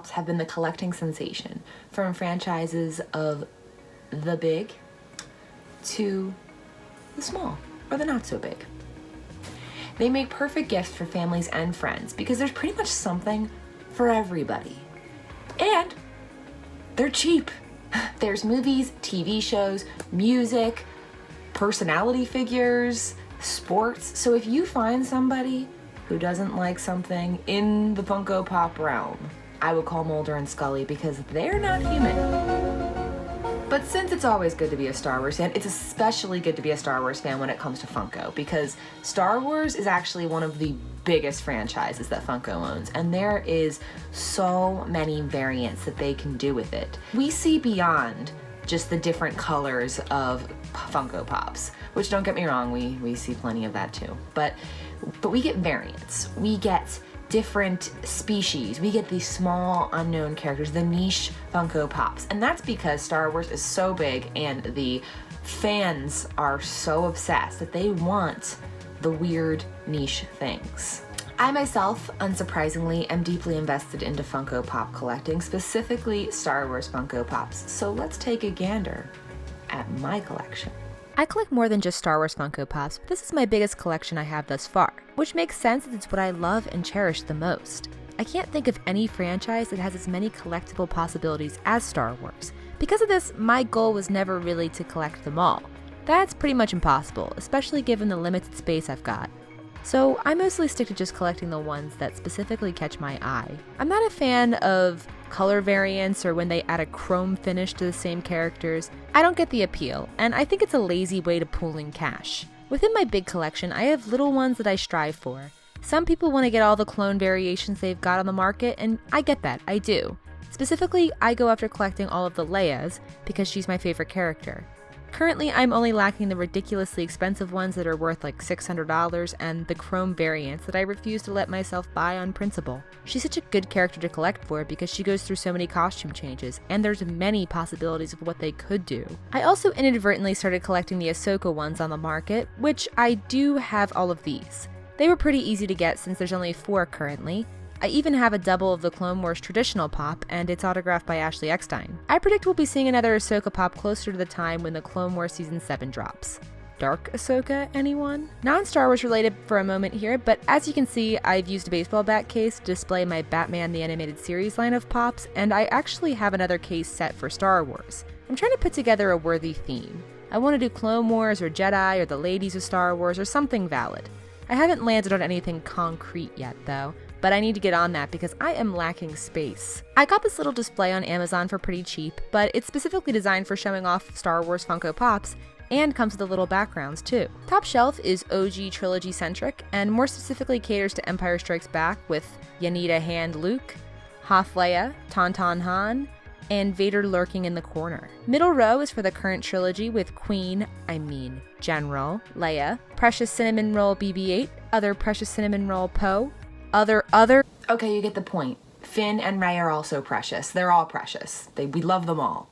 Pops have been the collecting sensation, from franchises of the big to the small or the not so big. They make perfect gifts for families and friends because there's pretty much something for everybody. And they're cheap. There's movies, TV shows, music, personality figures, sports. So if you find somebody who doesn't like something in the Funko Pop realm, I would call Mulder and Scully because they're not human. But since it's always good to be a Star Wars fan, it's especially good to be a Star Wars fan when it comes to Funko, because Star Wars is actually one of the biggest franchises that Funko owns, and there is so many variants that they can do with it. We see beyond just the different colors of Funko Pops, which, don't get me wrong, we see plenty of that too. But we get variants. We get different species. We get these small unknown characters, the niche Funko Pops. And that's because Star Wars is so big and the fans are so obsessed that they want the weird niche things. I myself, unsurprisingly, am deeply invested into Funko Pop collecting, specifically Star Wars Funko Pops. So let's take a gander at my collection. I collect more than just Star Wars Funko Pops, but this is my biggest collection I have thus far, which makes sense as it's what I love and cherish the most. I can't think of any franchise that has as many collectible possibilities as Star Wars. Because of this, my goal was never really to collect them all. That's pretty much impossible, especially given the limited space I've got. So I mostly stick to just collecting the ones that specifically catch my eye. I'm not a fan of color variants or when they add a chrome finish to the same characters. I don't get the appeal, and I think it's a lazy way to pool in cash. Within my big collection, I have little ones that I strive for. Some people want to get all the clone variations they've got on the market, and I get that, I do. Specifically, I go after collecting all of the Leias because she's my favorite character. Currently, I'm only lacking the ridiculously expensive ones that are worth like $600 and the chrome variants that I refuse to let myself buy on principle. She's such a good character to collect for because she goes through so many costume changes, and there's many possibilities of what they could do. I also inadvertently started collecting the Ahsoka ones on the market, which I do have all of these. They were pretty easy to get since there's only 4 currently. I even have a double of the Clone Wars traditional pop, and it's autographed by Ashley Eckstein. I predict we'll be seeing another Ahsoka pop closer to the time when the Clone Wars Season 7 drops. Dark Ahsoka, anyone? Non-Star Wars related for a moment here, but as you can see, I've used a baseball bat case to display my Batman the Animated Series line of pops, and I actually have another case set for Star Wars. I'm trying to put together a worthy theme. I want to do Clone Wars or Jedi or the ladies of Star Wars or something valid. I haven't landed on anything concrete yet, though, but I need to get on that because I am lacking space. I got this little display on Amazon for pretty cheap, but it's specifically designed for showing off Star Wars Funko Pops and comes with the little backgrounds too. Top shelf is OG trilogy centric and more specifically caters to Empire Strikes Back with Yanita Hand Luke, Hoth Leia, Tauntaun Han, and Vader lurking in the corner. Middle row is for the current trilogy with General Leia, Precious Cinnamon Roll BB-8, other Precious Cinnamon Roll Poe, other. Okay, you get the point. Finn and Rey are also precious. They're all precious. We love them all.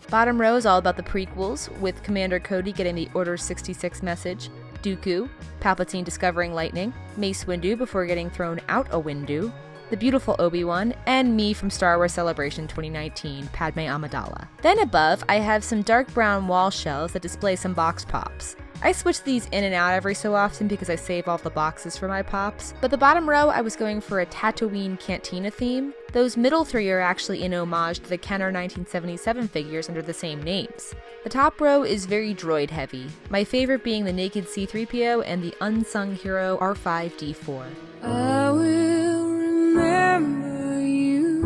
Bottom row is all about the prequels, with Commander Cody getting the Order 66 message, Dooku, Palpatine discovering lightning, Mace Windu before getting thrown out a window, the beautiful Obi-Wan, and me from Star Wars Celebration 2019, Padme Amidala. Then above, I have some dark brown wall shelves that display some box pops. I switch these in and out every so often because I save all the boxes for my pops, but the bottom row I was going for a Tatooine Cantina theme. Those middle 3 are actually in homage to the Kenner 1977 figures under the same names. The top row is very droid heavy, my favorite being the naked C-3PO and the unsung hero R5-D4. I will remember you.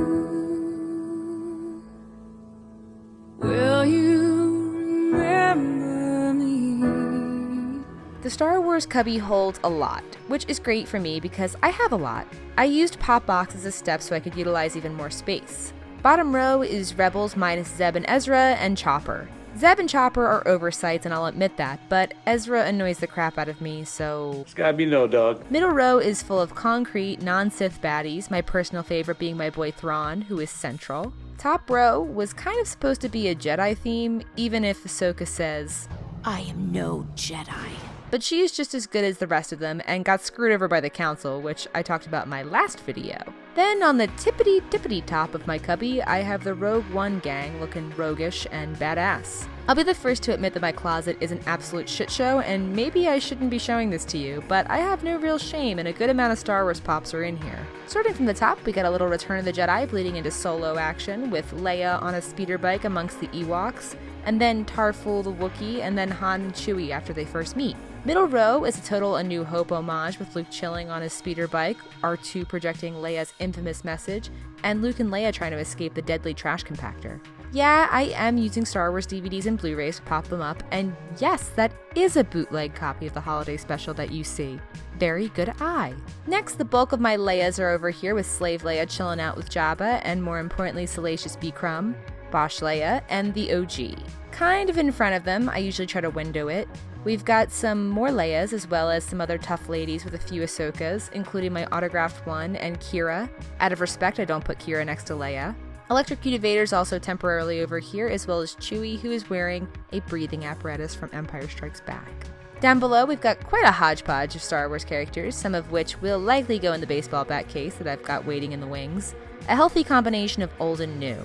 Will you remember me? The Star Wars cubby holds a lot, which is great for me because I have a lot. I used pop boxes as steps so I could utilize even more space. Bottom row is Rebels minus Zeb and Ezra and Chopper. Zeb and Chopper are oversights, and I'll admit that, but Ezra annoys the crap out of me, so... It's gotta be no, dog. Middle row is full of concrete, non-Sith baddies, my personal favorite being my boy Thrawn, who is central. Top row was kind of supposed to be a Jedi theme, even if Ahsoka says, I am no Jedi. but she is just as good as the rest of them and got screwed over by the council, which I talked about in my last video. Then on the tippity top of my cubby, I have the Rogue One gang looking roguish and badass. I'll be the first to admit that my closet is an absolute shit show, and maybe I shouldn't be showing this to you, but I have no real shame and a good amount of Star Wars pops are in here. Starting from the top, we got a little Return of the Jedi bleeding into Solo action with Leia on a speeder bike amongst the Ewoks, and then Tarful the Wookiee, and then Han and Chewie after they first meet. Middle row is a total A New Hope homage with Luke chilling on his speeder bike, R2 projecting Leia's infamous message, and Luke and Leia trying to escape the deadly trash compactor. Yeah, I am using Star Wars DVDs and Blu-rays to pop them up, and yes, that is a bootleg copy of the holiday special that you see. Very good eye. Next, the bulk of my Leias are over here with Slave Leia chilling out with Jabba, and more importantly, Salacious B. Crumb, Bosch Leia, and the OG. Kind of in front of them, I usually try to window it. We've got some more Leias as well as some other tough ladies with a few Ahsokas, including my autographed one and Kira. Out of respect, I don't put Kira next to Leia. Electrocuted Vader's also temporarily over here, as well as Chewie, who is wearing a breathing apparatus from Empire Strikes Back. Down below, we've got quite a hodgepodge of Star Wars characters, some of which will likely go in the baseball bat case that I've got waiting in the wings. A healthy combination of old and new.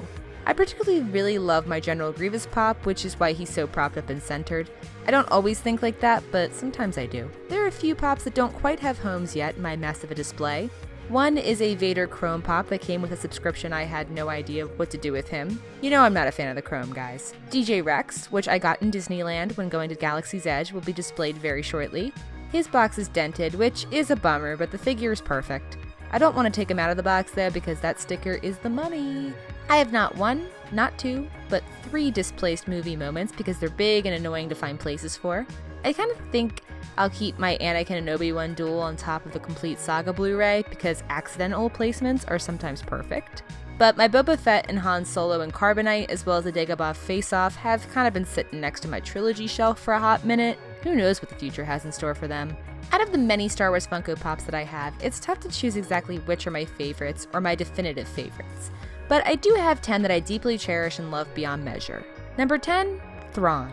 I particularly really love my General Grievous pop, which is why he's so propped up and centered. I don't always think like that, but sometimes I do. There are a few pops that don't quite have homes yet in my mess of a display. One is a Vader Chrome pop that came with a subscription. I had no idea what to do with him. You know I'm not a fan of the Chrome, guys. DJ Rex, which I got in Disneyland when going to Galaxy's Edge, will be displayed very shortly. His box is dented, which is a bummer, but the figure is perfect. I don't want to take him out of the box though, because that sticker is the money. I have not one, not two, but 3 displaced movie moments because they're big and annoying to find places for. I kind of think I'll keep my Anakin and Obi-Wan duel on top of the complete Saga Blu-ray because accidental placements are sometimes perfect. But my Boba Fett and Han Solo and Carbonite, as well as the Dagobah Face-Off, have kind of been sitting next to my trilogy shelf for a hot minute. Who knows what the future has in store for them. Out of the many Star Wars Funko Pops that I have, it's tough to choose exactly which are my favorites or my definitive favorites. But I do have 10 that I deeply cherish and love beyond measure. Number 10, Thrawn.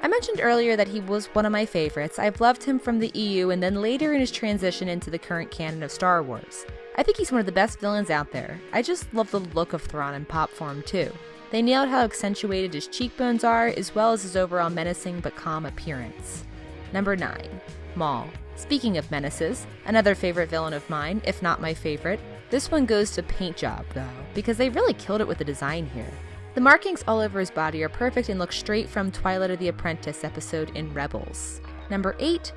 I mentioned earlier that he was one of my favorites. I've loved him from the EU and then later in his transition into the current canon of Star Wars. I think he's one of the best villains out there. I just love the look of Thrawn in pop form too. They nailed how accentuated his cheekbones are, as well as his overall menacing but calm appearance. Number 9, Maul. Speaking of menaces, another favorite villain of mine, if not my favorite. This one goes to paint job though, because they really killed it with the design here. The markings all over his body are perfect and look straight from Twilight of the Apprentice episode in Rebels. Number 8,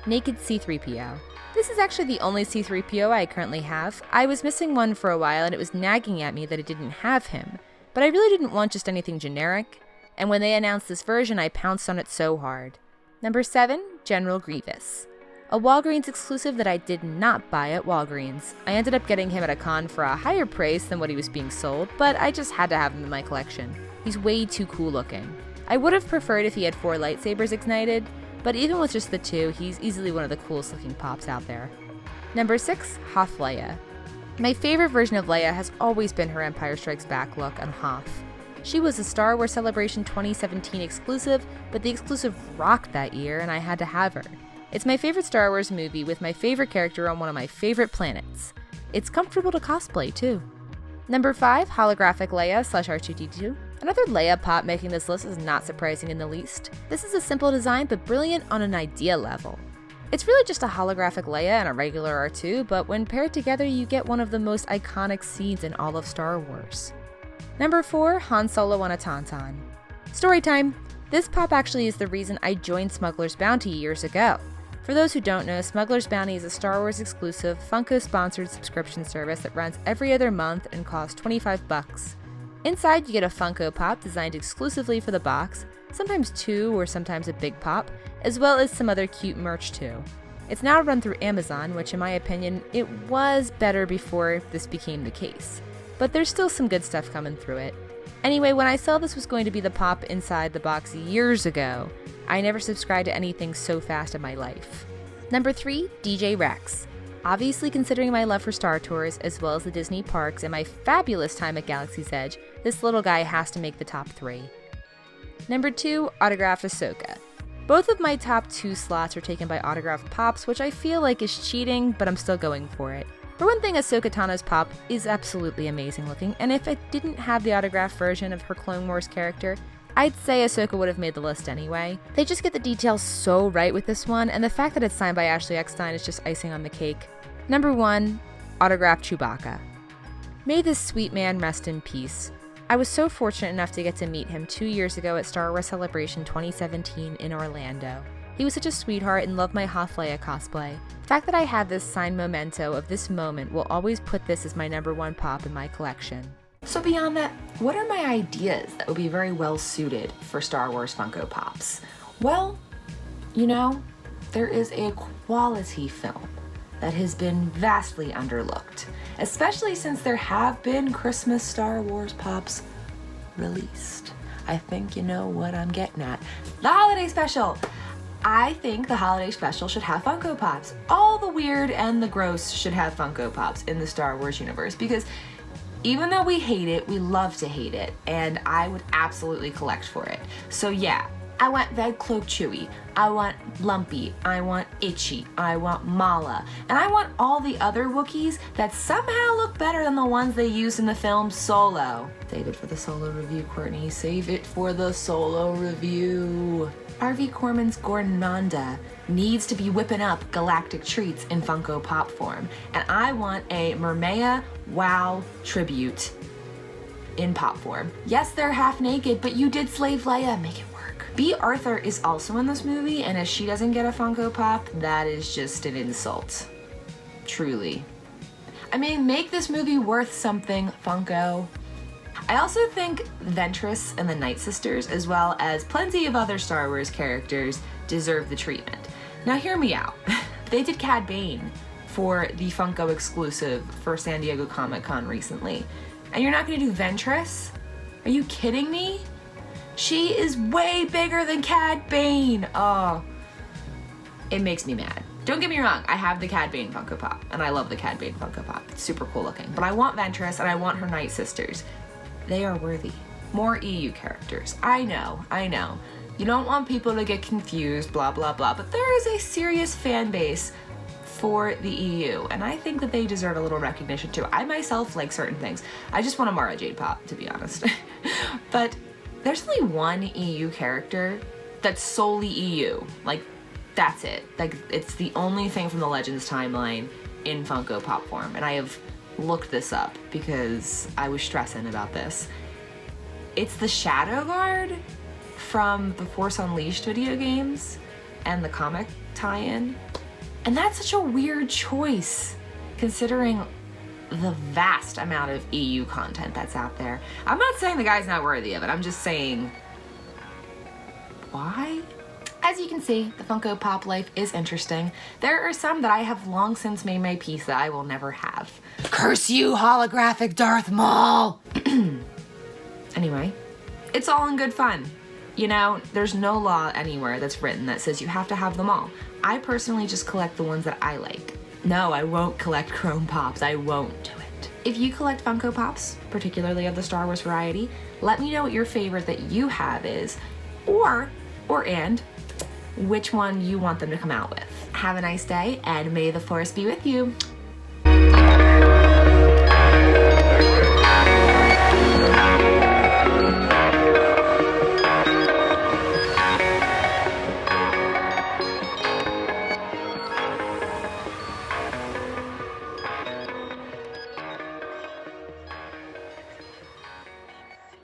Naked C-3PO. This is actually the only C-3PO I currently have. I was missing one for a while and it was nagging at me that I didn't have him, but I really didn't want just anything generic, and when they announced this version I pounced on it so hard. Number 7, General Grievous. A Walgreens exclusive that I did not buy at Walgreens. I ended up getting him at a con for a higher price than what he was being sold, but I just had to have him in my collection. He's way too cool looking. I would have preferred if he had 4 lightsabers ignited, but even with just the 2, he's easily one of the coolest looking pops out there. Number 6, Hoth Leia. My favorite version of Leia has always been her Empire Strikes Back look on Hoth. She was a Star Wars Celebration 2017 exclusive, but the exclusive rocked that year and I had to have her. It's my favorite Star Wars movie with my favorite character on one of my favorite planets. It's comfortable to cosplay too. Number 5, Holographic Leia / R2-D2. Another Leia pop making this list is not surprising in the least. This is a simple design but brilliant on an idea level. It's really just a holographic Leia and a regular R2, but when paired together you get one of the most iconic scenes in all of Star Wars. Number 4, Han Solo on a Tauntaun. Story time! This pop actually is the reason I joined Smuggler's Bounty years ago. For those who don't know, Smuggler's Bounty is a Star Wars exclusive, Funko-sponsored subscription service that runs every other month and costs $25. Inside, you get a Funko Pop designed exclusively for the box, sometimes 2 or sometimes a big pop, as well as some other cute merch too. It's now run through Amazon, which in my opinion, it was better before this became the case. But there's still some good stuff coming through it. Anyway, when I saw this was going to be the pop inside the box years ago, I never subscribed to anything so fast in my life. Number 3, DJ Rex. Obviously considering my love for Star Tours, as well as the Disney parks and my fabulous time at Galaxy's Edge, this little guy has to make the top 3. Number 2, Autographed Ahsoka. Both of my top 2 slots are taken by autographed pops, which I feel like is cheating, but I'm still going for it. For one thing, Ahsoka Tano's pop is absolutely amazing looking, and if it didn't have the autographed version of her Clone Wars character, I'd say Ahsoka would have made the list anyway. They just get the details so right with this one, and the fact that it's signed by Ashley Eckstein is just icing on the cake. Number 1, autographed Chewbacca. May this sweet man rest in peace. I was so fortunate enough to get to meet him 2 years ago at Star Wars Celebration 2017 in Orlando. He was such a sweetheart and loved my Hoth Leia cosplay. The fact that I have this signed memento of this moment will always put this as my number 1 pop in my collection. So beyond that, what are my ideas that would be very well suited for Star Wars Funko Pops? Well, you know, there is a quality film that has been vastly underlooked, especially since there have been Christmas Star Wars Pops released. I think you know what I'm getting at. The holiday special! I think the holiday special should have Funko Pops. All the weird and the gross should have Funko Pops in the Star Wars universe, because even though we hate it, we love to hate it, and I would absolutely collect for it. So yeah, I want Red Cloak Chewie, I want Lumpy, I want Itchy, I want Mala, and I want all the other Wookiees that somehow look better than the ones they used in the film Solo. Save it for the Solo review, Courtney. Save it for the Solo review. R.V. Corman's Gornanda needs to be whipping up galactic treats in Funko Pop form. And I want a Mermea WoW tribute in pop form. Yes, they're half naked, but you did slave Leia. Make it work. B. Arthur is also in this movie, and if she doesn't get a Funko Pop, that is just an insult. Truly. I mean, make this movie worth something, Funko. I also think Ventress and the Night Sisters, as well as plenty of other Star Wars characters, deserve the treatment. Now hear me out. They did Cad Bane for the Funko exclusive for San Diego Comic-Con recently. And you're not gonna do Ventress? Are you kidding me? She is way bigger than Cad Bane. Oh, it makes me mad. Don't get me wrong, I have the Cad Bane Funko Pop, and I love the Cad Bane Funko Pop. It's super cool looking. But I want Ventress and I want her Night Sisters. They are worthy. More EU characters. I know. You don't want people to get confused, blah, blah, blah, but there is a serious fan base for the EU, and I think that they deserve a little recognition too. I myself like certain things. I just want a Mara Jade Pop, to be honest. But there's only one EU character that's solely EU. Like, that's it. Like, it's the only thing from the Legends timeline in Funko Pop form, and I have looked this up because I was stressing about this. It's the Shadow Guard from the Force Unleashed video games and the comic tie-in. And that's such a weird choice considering the vast amount of EU content that's out there. I'm not saying the guy's not worthy of it. I'm just saying, why? As you can see, the Funko Pop life is interesting. There are some that I have long since made my peace that I will never have. Curse you, holographic Darth Maul! Anyway, it's all in good fun. You know, there's no law anywhere that's written that says you have to have them all. I personally just collect the ones that I like. No, I won't collect Chrome Pops. I won't do it. If you collect Funko Pops, particularly of the Star Wars variety, let me know what your favorite that you have is, and which one you want them to come out with. Have a nice day, and may the Force be with you.